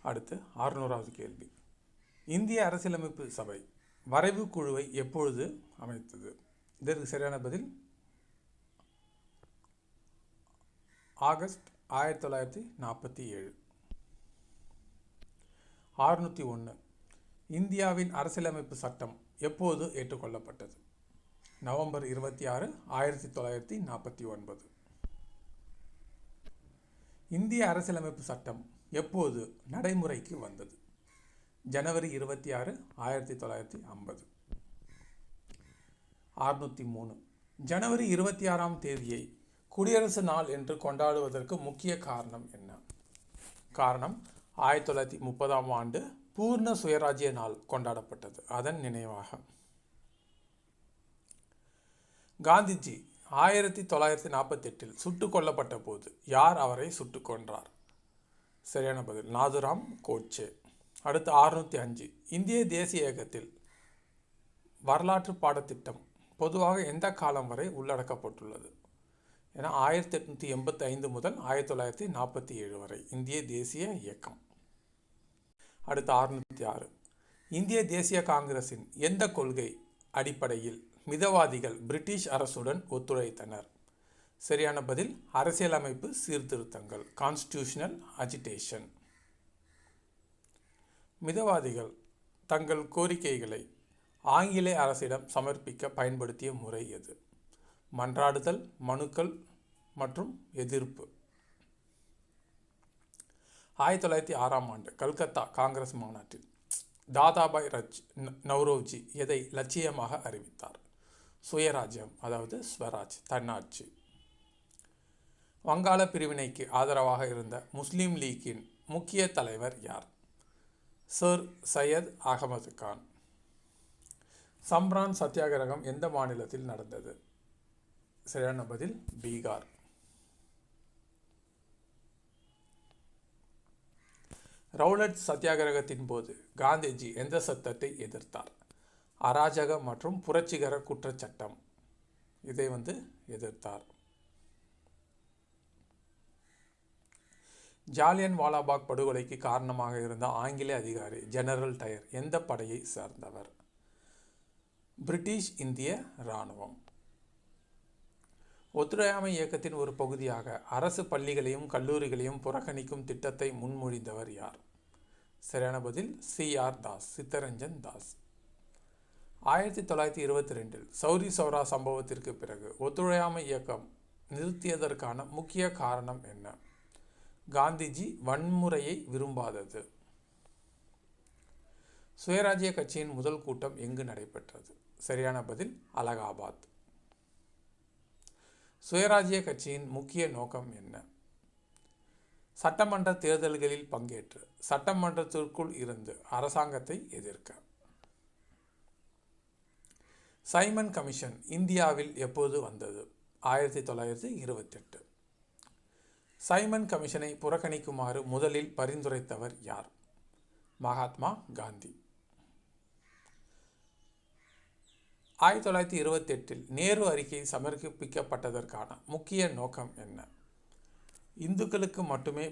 அடுத்து 600வது கேள்வி. இந்திய அரசியலமைப்பு சபை வரைவு குழுவை எப்பொழுது அமைத்தது? இதற்கு சரியான பதில் ஆகஸ்ட் 1947. 601. இந்தியாவின் அரசியலமைப்பு சட்டம் எப்போது ஏற்றுக்கொள்ளப்பட்டது? நவம்பர் 26, 1949. இந்திய அரசியலமைப்பு சட்டம் எப்போது நடைமுறைக்கு வந்தது? ஜனவரி 26, 1950. 603. ஜனவரி 26ஆம் தேதியை குடியரசு நாள் என்று கொண்டாடுவதற்கு முக்கிய காரணம் என்ன? காரணம் 1930ஆம் ஆண்டு பூர்ண சுயராஜ்ய நாள் கொண்டாடப்பட்டது. அதன் நினைவாக. காந்திஜி 1948 சுட்டுக் கொல்லப்பட்ட போது யார் அவரை சுட்டுக் கொன்றார்? சரியான பதில் நாதுராம் கோட்சே. அடுத்து 605. இந்திய தேசிய இயக்கத்தில் வரலாற்று பாடத்திட்டம் பொதுவாக எந்த காலம் வரை உள்ளடக்கப்பட்டுள்ளது? ஏன்னா 1885 முதல் 1947 வரை இந்திய தேசிய இயக்கம். அடுத்து 606. இந்திய தேசிய காங்கிரசின் எந்த கொள்கை அடிப்படையில் மிதவாதிகள் பிரிட்டிஷ் அரசுடன் ஒத்துழைத்தனர்? சரியான பதில் அரசியலமைப்பு சீர்திருத்தங்கள், கான்ஸ்டிடியூஷனல் அஜிடேஷன். மிதவாதிகள் தங்கள் கோரிக்கைகளை ஆங்கிலேய அரசிடம் சமர்ப்பிக்க பயன்படுத்திய முறை எது? மன்றாடுதல், மனுக்கள் மற்றும் எதிர்ப்பு. 1906ஆம் ஆண்டு கல்கத்தா காங்கிரஸ் மாநாட்டில் தாதாபாய் நவ்ரோஜி எதை லட்சியமாக அறிவித்தார்? சுயராஜ்யம், அதாவது ஸ்வராஜ், தன்னாட்சி. வங்காள பிரிவினைக்கு ஆதரவாக இருந்த முஸ்லீம் லீக்கின் முக்கிய தலைவர் யார்? சர் சையத் அகமது கான். சம்ரான் சத்தியாகிரகம் எந்த மாநிலத்தில் நடந்தது? சரியான பதில் பீகார். ரவுலட் சத்தியாகிரகத்தின் போது காந்திஜி எந்த சட்டத்தை எதிர்த்தார்? அராஜக மற்றும் புரட்சிகர குற்றச்சட்டம். இதை எதிர்த்தார். ஜாலியன் வாலாபாக் படுகொலைக்கு காரணமாக இருந்த ஆங்கிலேய அதிகாரி ஜெனரல் டயர் எந்த படையை சேர்ந்தவர்? பிரிட்டிஷ் இந்திய இராணுவம். ஒத்துழையாமை இயக்கத்தின் ஒரு பகுதியாக அரசு பள்ளிகளையும் கல்லூரிகளையும் புறக்கணிக்கும் திட்டத்தை முன்மொழிந்தவர் யார்? சரியான பதில் CR தாஸ், சித்தரஞ்சன் தாஸ். 1922 சௌரி சௌரா சம்பவத்திற்கு பிறகு ஒத்துழையாமை இயக்கம் நிறுத்தியதற்கான முக்கிய காரணம் என்ன? காந்திஜி வன்முறையை விரும்பாதது. சுயராஜ்ய கட்சியின் முதல் கூட்டம் எங்கு நடைபெற்றது? சரியான பதில் அலகாபாத். சுயராஜ்ய கட்சியின் முக்கிய நோக்கம் என்ன? சட்டமன்ற தேர்தல்களில் பங்கேற்று சட்டமன்றத்திற்குள் இருந்து அரசாங்கத்தை எதிர்க்க. சைமன் கமிஷன் இந்தியாவில் எப்போது வந்தது? 1928. சைமன் கமிஷனை புறக்கணிக்குமாறு முதலில் பரிந்துரைத்தவர் யார்? மகாத்மா காந்தி. 1928 நேரு அறிக்கை சமர்ப்பிக்கப்பட்டதற்கான முக்கிய நோக்கம் என்ன? இந்துக்களுக்கு மட்டுமே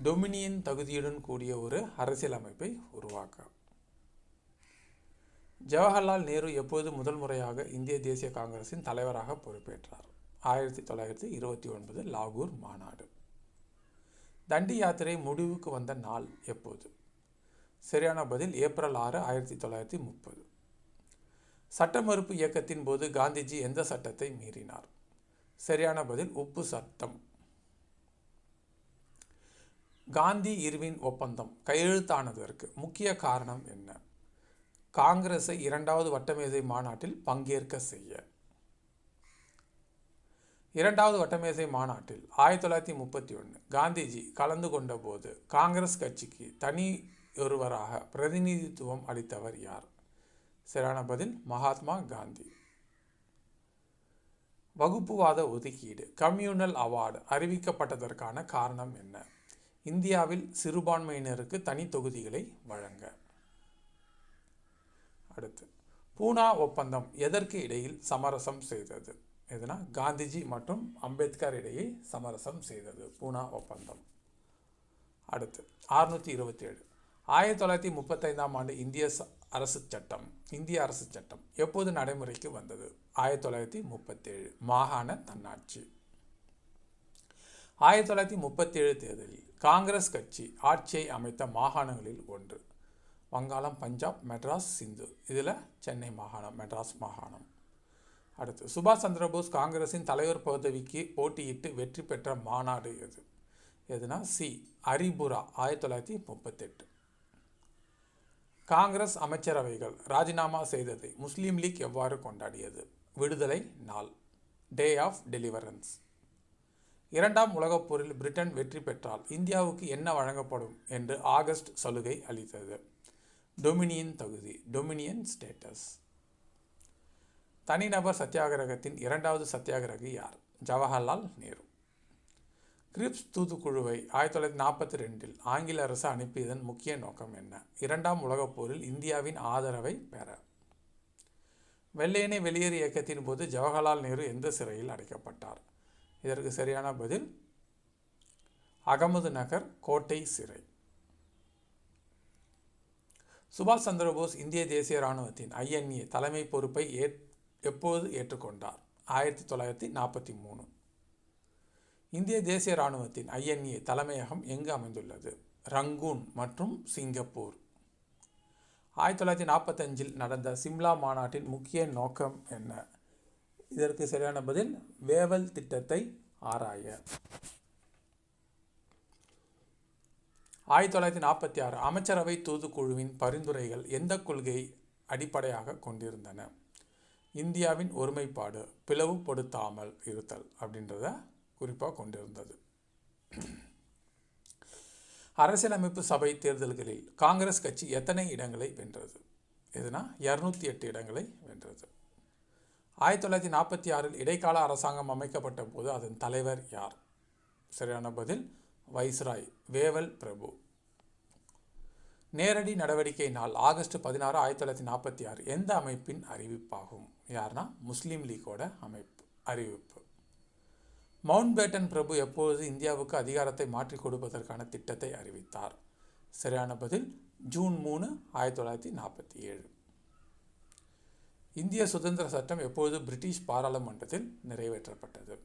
டொமினியன் தகுதியுடன் கூடிய ஒரு அரசியலமைப்பை உருவாக்க. ஜவஹர்லால் நேரு எப்போது முதல் முறையாக இந்திய தேசிய காங்கிரசின் தலைவராக பொறுப்பேற்றார்? 1929 லாகூர் மாநாடு. தண்டி யாத்திரை முடிவுக்கு வந்த நாள் எப்போது? சரியான பதில் ஏப்ரல் 6, 1930. சட்ட மறுப்பு இயக்கத்தின் போது காந்திஜி எந்த சட்டத்தை மீறினார்? சரியான பதில் உப்பு சட்டம். காந்தி இர்வின் ஒப்பந்தம் கையெழுத்தானதற்கு முக்கிய காரணம் என்ன? காங்கிரஸை 2வது வட்டமேசை மாநாட்டில் பங்கேற்க செய்ய. 2வது வட்டமேசை மாநாட்டில் 1931 காந்திஜி கலந்து கொண்ட போது காங்கிரஸ் கட்சிக்கு தனியொருவராக பிரதிநிதித்துவம் அளித்தவர் யார்? சரியான பதில் மகாத்மா காந்தி. வகுப்புவாத ஒதுக்கீடு கம்யூனல் அவார்டு அறிவிக்கப்பட்டதற்கான காரணம் என்ன? இந்தியாவில் சிறுபான்மையினருக்கு தனி தொகுதிகளை வழங்க. அடுத்து பூனா ஒப்பந்தம் எதற்கு இடையில் சமரசம் செய்தது? எதுனா காந்திஜி மற்றும் அம்பேத்கர் இடையே சமரசம் செய்தது பூனா ஒப்பந்தம். அடுத்து 627 1935ஆம் ஆண்டு இந்திய அரசு சட்டம் எப்போது நடைமுறைக்கு வந்தது? 1937 மாகாண தன்னாட்சி. 1937 தேர்தலில் காங்கிரஸ் கட்சி ஆட்சியை அமைத்த மாகாணங்களில் ஒன்று. வங்காளம், பஞ்சாப், மெட்ராஸ், சிந்து. இதில் சென்னை மாகாணம், மெட்ராஸ் மாகாணம். அடுத்து சுபாஷ் சந்திரபோஸ் காங்கிரஸின் தலைவர் பதவிக்கு போட்டியிட்டு வெற்றி பெற்ற மாநாடு எது? எதுனா சி ஹரிபுரா 1938. காங்கிரஸ் அமைச்சரவைகள் ராஜினாமா செய்ததை முஸ்லீம் லீக் எவ்வாறு கொண்டாடியது? விடுதலை நாள், டே ஆஃப் டெலிவரன்ஸ். இரண்டாம் உலகப் போரில் பிரிட்டன் வெற்றி பெற்றால் இந்தியாவுக்கு என்ன வழங்கப்படும் என்று ஆகஸ்ட் சலுகை அளித்தது? டொமினியன் தகுதி, டொமினியன் ஸ்டேட்டஸ். தனிநபர் சத்தியாகிரகத்தின் இரண்டாவது சத்தியாகிரகி யார்? ஜவஹர்லால் நேரு. கிரிப்ஸ் தூதுக்குழுவை 1942 ஆங்கில அரசு அனுப்பியதன் முக்கிய நோக்கம் என்ன? இரண்டாம் உலகப் போரில் இந்தியாவின் ஆதரவை பெற. வெள்ளையனே வெளியேறு இயக்கத்தின் போது ஜவஹர்லால் நேரு எந்த சிறையில் அடைக்கப்பட்டார்? இதற்கு சரியான பதில் அகமது நகர் கோட்டை சிறை. சுபாஷ் சந்திரபோஸ் இந்திய தேசிய இராணுவத்தின் INA தலைமை பொறுப்பை எப்போது ஏற்றுக்கொண்டார்? 1943. இந்திய தேசிய இராணுவத்தின் INA தலைமையகம் எங்கு அமைந்துள்ளது? ரங்கூன் மற்றும் சிங்கப்பூர். 1945 நடந்த சிம்லா மாநாட்டின் முக்கிய நோக்கம் என்ன? இதற்கு சரியான பதில் வேவல் திட்டத்தை ஆராய. 1946 அமைச்சரவை தூதுக்குழுவின் பரிந்துரைகள் எந்த கொள்கையை அடிப்படையாக கொண்டிருந்தன? இந்தியாவின் ஒருமைப்பாடு, பிளவுபடுத்தாமல் இருத்தல் அப்படின்றத குறிப்பாக கொண்டிருந்தது. அரசியலமைப்பு சபை தேர்தல்களில் காங்கிரஸ் கட்சி எத்தனை இடங்களை வென்றது? எதுனா 208 இடங்களை வென்றது. 1946 இடைக்கால அரசாங்கம் அமைக்கப்பட்ட போது அதன் தலைவர் யார்? சரியான பதில் வைஸ்ராய் வேவல் பிரபு. நேரடி நடவடிக்கை நாள் ஆகஸ்ட் 16, 1946 எந்த அமைப்பின் அறிவிப்பாகும்? யார்னா முஸ்லீம் லீக்கோட அறிவிப்பு. மவுண்ட் பேட்டன் பிரபு எப்பொழுது இந்தியாவுக்கு அதிகாரத்தை மாற்றிக் கொடுப்பதற்கான திட்டத்தை அறிவித்தார்? சரியான பதில் ஜூன் 3, 1947. இந்திய சுதந்திர சட்டம் எப்பொழுது பிரிட்டிஷ் பாராளுமன்றத்தில் நிறைவேற்றப்பட்டது?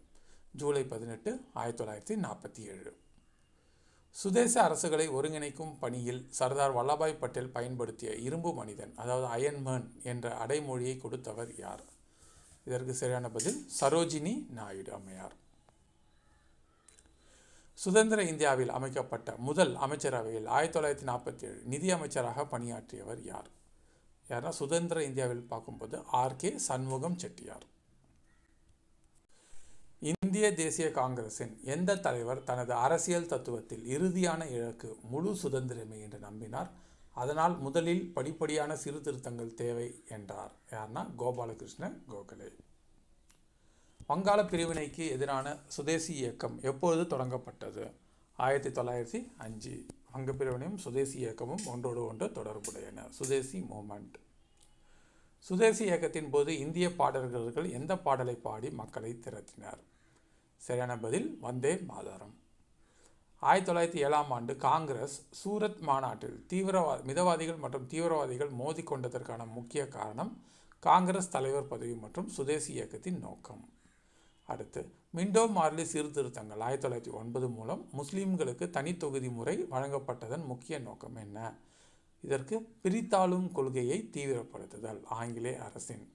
ஜூலை 18, 1947. சுதேச அரசுகளை ஒருங்கிணைக்கும் பணியில் சர்தார் வல்லபாய் பட்டேல் பயன்படுத்திய இரும்பு மனிதன், அதாவது அயன்மேன் என்ற அடைமொழியை கொடுத்தவர் யார்? இதற்கு சரியான பதில் சரோஜினி நாயுடு அம்மையார். சுதந்திர இந்தியாவில் அமைக்கப்பட்ட முதல் அமைச்சரவையில் 1947 நிதி அமைச்சராக பணியாற்றியவர் யார்? யார்னா சுதந்திர இந்தியாவில் பார்க்கும்போது RK சண்முகம் செட்டியார். இந்திய தேசிய காங்கிரசின் எந்த தலைவர் தனது அரசியல் தத்துவத்தில் இறுதியான இலக்கு முழு சுதந்திரமே என்று நம்பினார்? அதனால் முதலில் படிப்படியான சீர்திருத்தங்கள் தேவை என்றார். யார்னா கோபாலகிருஷ்ண கோகலே. வங்காள பிரிவினைக்கு எதிரான சுதேசி இயக்கம் எப்பொழுது தொடங்கப்பட்டது? 1905. வங்க பிரிவினையும் சுதேசி இயக்கமும் ஒன்றோடு ஒன்று தொடர்புடையன. சுதேசி மூமெண்ட். சுதேசி இயக்கத்தின் போது இந்திய பாடகர்கள் எந்த பாடலை பாடி மக்களை திரட்டினர்? சரியான பதில் வந்தே மாதரம். 1907ஆம் ஆண்டு காங்கிரஸ் சூரத் மாநாட்டில் மிதவாதிகள் மற்றும் தீவிரவாதிகள் மோதிக்கொண்டதற்கான முக்கிய காரணம் காங்கிரஸ் தலைவர் பதவி மற்றும் சுதேசி இயக்கத்தின் நோக்கம். அடுத்து மிண்டோ மார்லி சீர்திருத்தங்கள் 1909 மூலம் முஸ்லீம்களுக்கு தனி தொகுதி முறை வழங்கப்பட்டதன் முக்கிய நோக்கம் என்ன? இதற்கு பிரித்தாளும் கொள்கையை தீவிரப்படுத்துதல் ஆங்கிலேய அரசின்.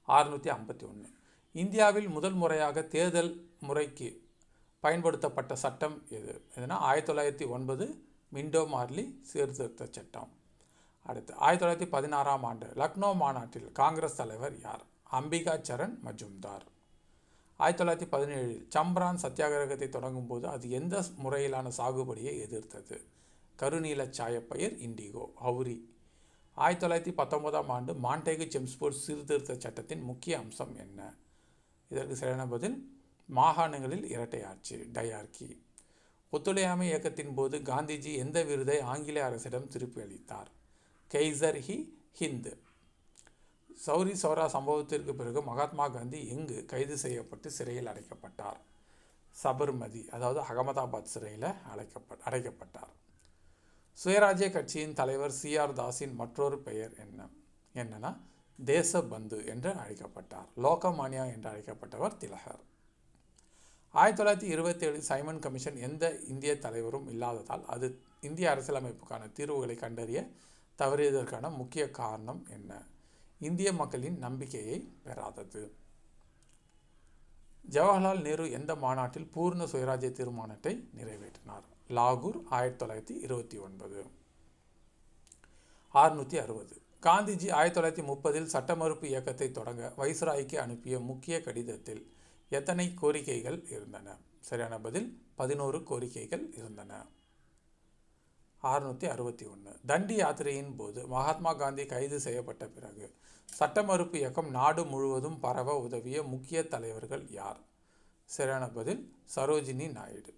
651 இந்தியாவில் முதல் முறையாக தேர்தல் முறைக்கு பயன்படுத்தப்பட்ட சட்டம் எது? எதுனா 1909 மிண்டோ மார்லி சீர்திருத்த சட்டம். அடுத்து 1916ஆம் ஆண்டு லக்னோ மாநாட்டில் காங்கிரஸ் தலைவர் யார்? அம்பிகா சரண் மஜும்தார். 1917 சம்பரான் சத்தியாகிரகத்தை தொடங்கும் போது அது எந்த முறையிலான சாகுபடியை எதிர்த்தது? கருநீல சாயப்பயிர் இண்டிகோ ஹவுரி. 1919ஆம் ஆண்டு மாண்டேகு செம்ஸ்போர்ட் சீர்திருத்த சட்டத்தின் முக்கிய அம்சம் என்ன? இதற்கு சரியான பதில் மாகாணங்களில் இரட்டை ஆட்சி டையார்கி. ஒத்துழையாமை இயக்கத்தின் போது காந்திஜி எந்த விருதை ஆங்கிலேய அரசிடம் திருப்பி அளித்தார்? கெய்சர் ஹிந்த். சௌரி சௌரா சம்பவத்திற்கு பிறகு மகாத்மா காந்தி எங்கு கைது செய்யப்பட்டு சிறையில் அடைக்கப்பட்டார்? சபர்மதி அதாவது அகமதாபாத் சிறையில் அடைக்கப்பட்டார். சுயராஜ்ய கட்சியின் தலைவர் CR தாஸின் மற்றொரு பெயர் என்னன்னா தேசபந்து என்று அழைக்கப்பட்டார். லோகமானியா என்று அழைக்கப்பட்டவர் திலகர். 1927 சைமன் கமிஷன் எந்த இந்திய தலைவரும் இல்லாததால் அது இந்திய அரசியலமைப்புக்கான தீர்வுகளை கண்டறிய தவறியதற்கான முக்கிய காரணம் என்ன? இந்திய மக்களின் நம்பிக்கையை பெறாதது. ஜவஹர்லால் நேரு எந்த மாநாட்டில் பூர்ண சுயராஜ்ய தீர்மானத்தை நிறைவேற்றினார்? லாகூர், 1929. 660. காந்திஜி 1930 சட்ட மறுப்பு இயக்கத்தை தொடங்க வைஸ்ராய்க்கு அனுப்பிய முக்கிய கடிதத்தில் எத்தனை கோரிக்கைகள் இருந்தன? சரியான பதில் 11 கோரிக்கைகள் இருந்தன. 661. தண்டி யாத்திரையின் போது மகாத்மா காந்தி கைது செய்யப்பட்ட பிறகு சட்ட மறுப்பு இயக்கம் நாடு முழுவதும் பரவ உதவிய முக்கிய தலைவர்கள் யார்? சரியான பதில் சரோஜினி நாயுடு.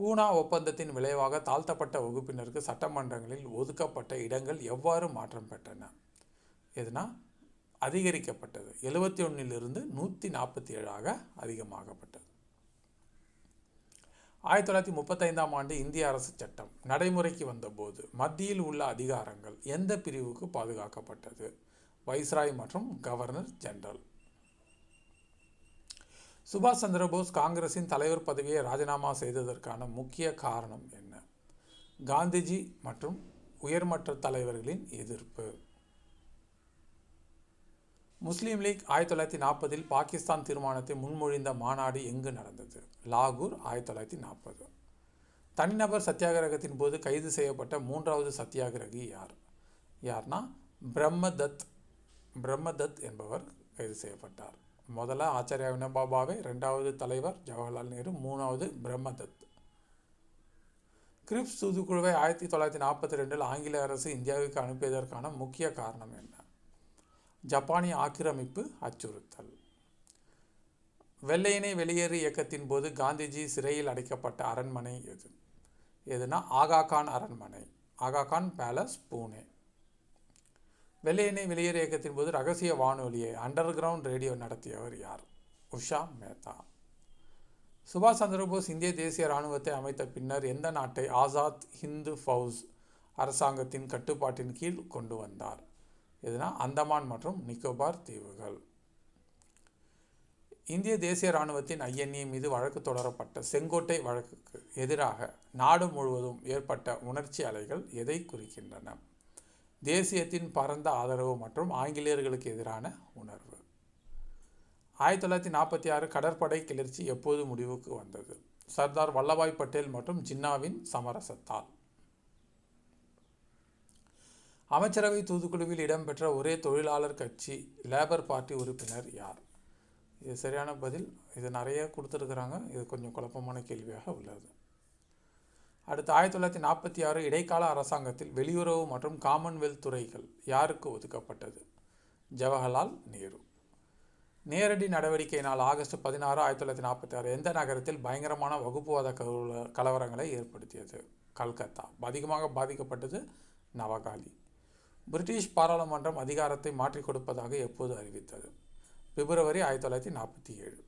பூனா ஒப்பந்தத்தின் விளைவாக தாழ்த்தப்பட்ட வகுப்பினருக்கு சட்டமன்றங்களில் ஒதுக்கப்பட்ட இடங்கள் எவ்வாறு மாற்றம் பெற்றன? எதுனா அதிகரிக்கப்பட்டது. 71 147 அதிகமாகப்பட்டது. 1935 ஆண்டு இந்திய அரசு சட்டம் நடைமுறைக்கு வந்தபோது மத்தியில் உள்ள அதிகாரங்கள் எந்த பிரிவுக்கு பாதுகாக்கப்பட்டது? வைஸ்ராய் மற்றும் கவர்னர் ஜெனரல். சுபாஷ் சந்திரபோஸ் காங்கிரசின் தலைவர் பதவியை ராஜினாமா செய்ததற்கான முக்கிய காரணம் என்ன? காந்திஜி மற்றும் உயர்மட்ட தலைவர்களின் எதிர்ப்பு. முஸ்லீம் லீக் 1940 பாகிஸ்தான் தீர்மானத்தை முன்மொழிந்த மாநாடு எங்கு நடந்தது? லாகூர், 1940. தனிநபர் சத்தியாகிரகத்தின் போது கைது செய்யப்பட்ட 3வது சத்தியாகிரகி யார்னா பிரம்மதத் என்பவர் கைது செய்யப்பட்டார். முதல்ல ஆச்சார்யா வினோபா பாவே, 2வது தலைவர் ஜவஹர்லால் நேரு, 3வது பிரம்மதத். கிரிப்ஸ் தூதுக்குழுவை 1942 ஆங்கில அரசு இந்தியாவுக்கு அனுப்பியதற்கான முக்கிய காரணம் என்ன? ஜப்பானிய ஆக்கிரமிப்பு அச்சுறுத்தல். வெள்ளையனே வெளியேறு இயக்கத்தின் போது காந்திஜி சிறையில் அடைக்கப்பட்ட அரண்மனை எதுனா ஆகாகான் அரண்மனை, ஆகாகான் பேலஸ், பூனே. வெள்ளையனே வெளியேறு இயக்கத்தின் போது ரகசிய வானொலியை அண்டர் கிரவுண்ட் ரேடியோ நடத்தியவர் யார்? உஷா மேத்தா. சுபாஷ் சந்திரபோஸ் இந்திய தேசிய இராணுவத்தை அமைத்த பின்னர் எந்த நாட்டை ஆசாத் ஹிந்து ஃபவுஸ் அரசாங்கத்தின் கட்டுப்பாட்டின் கீழ் கொண்டு வந்தார்? எதுனா அந்தமான் மற்றும் நிக்கோபார் தீவுகள். இந்திய தேசிய இராணுவத்தின் INA மீது வழக்கு தொடரப்பட்ட செங்கோட்டை வழக்குக்கு எதிராக நாடு முழுவதும் ஏற்பட்ட உணர்ச்சி அலைகள் எதை குறிக்கின்றன? தேசியத்தின் பரந்த ஆதரவு மற்றும் ஆங்கிலேயர்களுக்கு எதிரான உணர்வு. 1946 கடற்படை கிளர்ச்சி எப்போது முடிவுக்கு வந்தது? சர்தார் வல்லபாய் பட்டேல் மற்றும் ஜின்னாவின் சமரசத்தால். அமைச்சரவை தூதுக்குழுவில் இடம்பெற்ற ஒரே தொழிலாளர் கட்சி லேபர் பார்ட்டி உறுப்பினர் யார்? இது சரியான பதில். இது நிறைய கொடுத்துருக்குறாங்க. இது கொஞ்சம் குழப்பமான கேள்வியாக உள்ளது. அடுத்து 1946 இடைக்கால அரசாங்கத்தில் வெளியுறவு மற்றும் காமன்வெல்த் துறைகள் யாருக்கு ஒதுக்கப்பட்டது? ஜவஹர்லால் நேரு. நேரடி நடவடிக்கை நாள் ஆகஸ்ட் 16, 1946 எந்த நகரத்தில் பயங்கரமான வகுப்புவாத கலவரங்களை ஏற்படுத்தியது? கல்கத்தா. அதிகமாக பாதிக்கப்பட்டது நவகாலி. பிரிட்டிஷ் பாராளுமன்றம் அதிகாரத்தை மாற்றிக் கொடுப்பதாக எப்போது அறிவித்தது? பிப்ரவரி 1947.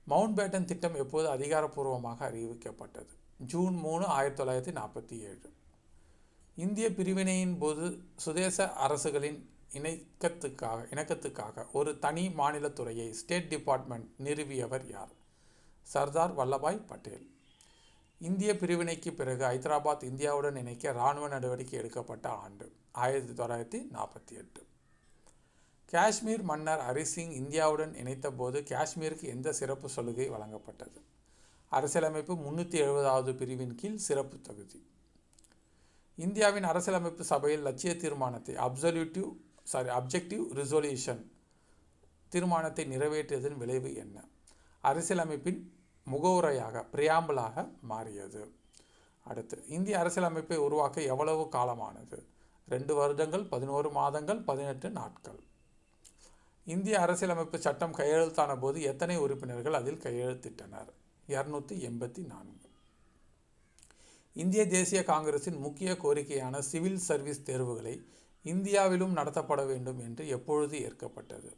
மவுண்ட் பேட்டன் திட்டம் எப்போது அதிகாரப்பூர்வமாக அறிவிக்கப்பட்டது? ஜூன் 3, 1947. இந்திய பிரிவினையின் போது சுதேச அரசுகளின் இணக்கத்துக்காக ஒரு தனி மாநில துறையை ஸ்டேட் டிபார்ட்மெண்ட் நிறுவியவர் யார்? சர்தார் வல்லபாய் பட்டேல். இந்திய பிரிவினைக்கு பிறகு ஐதராபாத் இந்தியாவுடன் இணைக்க இராணுவ நடவடிக்கை எடுக்கப்பட்ட ஆண்டு 1948. காஷ்மீர் மன்னர் ஹரிசிங் இந்தியாவுடன் இணைத்த போது காஷ்மீருக்கு எந்த சிறப்பு சலுகை வழங்கப்பட்டது? அரசியலமைப்பு 370வது பிரிவின் கீழ் சிறப்பு தகுதி. இந்தியாவின் அரசியலமைப்பு சபையில் லட்சிய தீர்மானத்தை அப்ஜெக்டிவ் ரிசொல்யூஷன் தீர்மானத்தை நிறைவேற்றியதன் விளைவு என்ன? அரசியலமைப்பின் முகவுரையாக பிரியாம்பிளாக மாறியது. அடுத்து இந்திய அரசியலமைப்பை உருவாக்க எவ்வளவு காலமானது? 2 வருடங்கள், 11 மாதங்கள், 18 நாட்கள். இந்திய அரசியலமைப்பு சட்டம் கையெழுத்தான போது எத்தனை உறுப்பினர்கள் அதில் கையெழுத்திட்டனர்? 284. இந்திய தேசிய காங்கிரசின் முக்கிய கோரிக்கையான சிவில் சர்வீஸ் தேர்வுகளை இந்தியாவிலும் நடத்தப்பட வேண்டும் என்று எப்பொழுது ஏற்கப்பட்டது?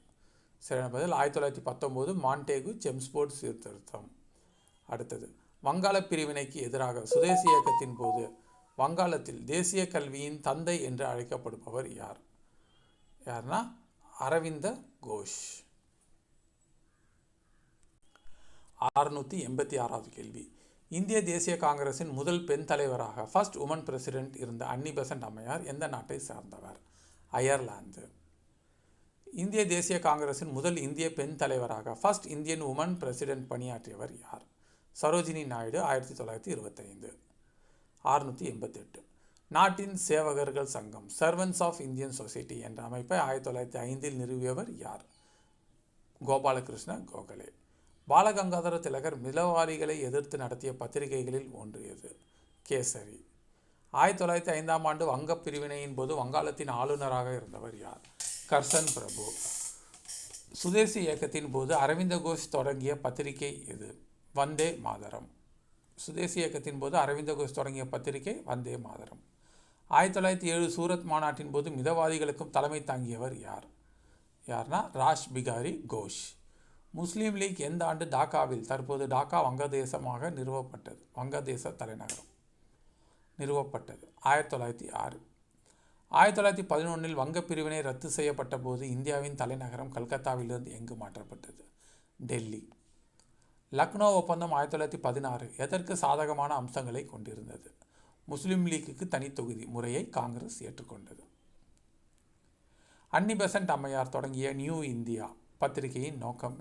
சரியான பதில் 1919 மாண்டேகு செம்ஸ்போர்ட் சீர்திருத்தம். அடுத்தது, வங்காள பிரிவினைக்கு எதிராக சுதேசி இயக்கத்தின் போது வங்காளத்தில் தேசிய கல்வியின் தந்தை என்று அழைக்கப்படுபவர் யார்? யார்னா அரவிந்த கோஷ். 686வது கேள்வி. இந்திய தேசிய காங்கிரசின் முதல் பெண் தலைவராக ஃபர்ஸ்ட் உமன் பிரசிடென்ட் இருந்த அன்னி பெசன்ட் அம்மையார் எந்த நாட்டை சார்ந்தவர்? அயர்லாந்து. இந்திய தேசிய காங்கிரசின் முதல் இந்திய பெண் தலைவராக ஃபர்ஸ்ட் இந்தியன் உமன் பிரசிடென்ட் பணியாற்றியவர் யார்? சரோஜினி நாயுடு, 1925. 688. நாட்டின் சேவகர்கள் சங்கம் சர்வன்ஸ் ஆஃப் இந்தியன் சொசைட்டி என்ற அமைப்பை 1905 நிறுவியவர் யார்? கோபாலகிருஷ்ண கோகலே. பாலகங்காதர திலகர் மிதவாதிகளை எதிர்த்து நடத்திய பத்திரிகைகளில் ஒன்று எது? கேசரி. 1905ஆம் ஆண்டு வங்கப் பிரிவினையின் போது வங்காளத்தின் ஆளுநராக இருந்தவர் யார்? கர்சன் பிரபு. சுதேசி இயக்கத்தின் போது அரவிந்த கோஷ் தொடங்கிய பத்திரிகை எது? வந்தே மாதரம். சுதேசி இயக்கத்தின் போது அரவிந்த கோஷ் தொடங்கிய பத்திரிகை வந்தே மாதரம். 1907 சூரத் மாநாட்டின் போது மிதவாதிகளுக்கும் தலைமை தாங்கியவர் யார்? யார்னா ராஷ் பிகாரி கோஷ். முஸ்லீம் லீக் எந்த ஆண்டு டாக்காவில், தற்போது டாக்கா வங்கதேசமாக நிறுவப்பட்டது? வங்கதேச தலைநகரம் நிறுவப்பட்டது 1906. 1911 வங்க பிரிவினை ரத்து செய்யப்பட்ட போது இந்தியாவின் தலைநகரம் கல்கத்தாவிலிருந்து எங்கு மாற்றப்பட்டது? டெல்லி. லக்னோ ஒப்பந்தம் 1916 எதற்கு சாதகமான அம்சங்களை கொண்டிருந்தது? முஸ்லீம் லீக்குக்கு தனி தொகுதி முறையை காங்கிரஸ் ஏற்றுக்கொண்டது. அன்னி பெசன்ட் அம்மையார் தொடங்கிய நியூ இந்தியா பத்திரிகையின் நோக்கம்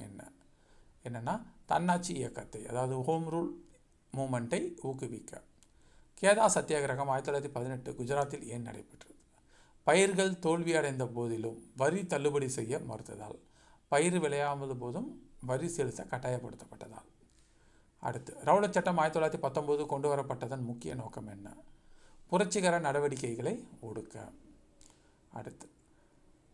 என்னன்னா தன்னாட்சி இயக்கத்தை, அதாவது ஹோம் ரூல் மூமெண்ட்டை ஊக்குவிக்க. கேதா சத்தியாகிரகம் 1918 குஜராத்தில் ஏன் நடைபெற்றது? பயிர்கள் தோல்வியடைந்த போதிலும் வரி தள்ளுபடி செய்ய மறுத்ததால். பயிர் விளையாத போதும் வரி செலுத்த கட்டாயப்படுத்தப்பட்டதால். அடுத்து, ரவுலட் சட்டம் 1919 கொண்டு வரப்பட்டதன் முக்கிய நோக்கம் என்ன? புரட்சிகர நடவடிக்கைகளை ஒடுக்க. அடுத்து,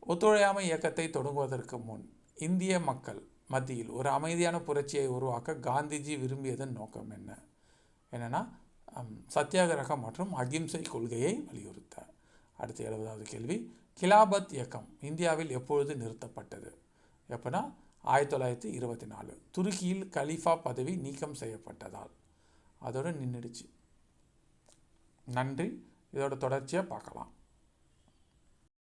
ஒத்துழையாமை இயக்கத்தை தொடங்குவதற்கு முன் இந்திய மக்கள் மத்தியில் ஒரு அமைதியான புரட்சியை உருவாக்க காந்திஜி விரும்பியதன் நோக்கம் என்னன்னா சத்தியாகிரகம் மற்றும் அகிம்சை கொள்கையை வலியுறுத்த. அடுத்து 70வது கேள்வி. கிலாபத் இயக்கம் இந்தியாவில் எப்பொழுது நிறுத்தப்பட்டது? எப்போனா 1924. துருக்கியில் கலீஃபா பதவி நீக்கம் செய்யப்பட்டதால். அதோடு நின்றுடுச்சு. நன்றி. இதோட தொடர்ச்சியாக பார்க்கலாம்.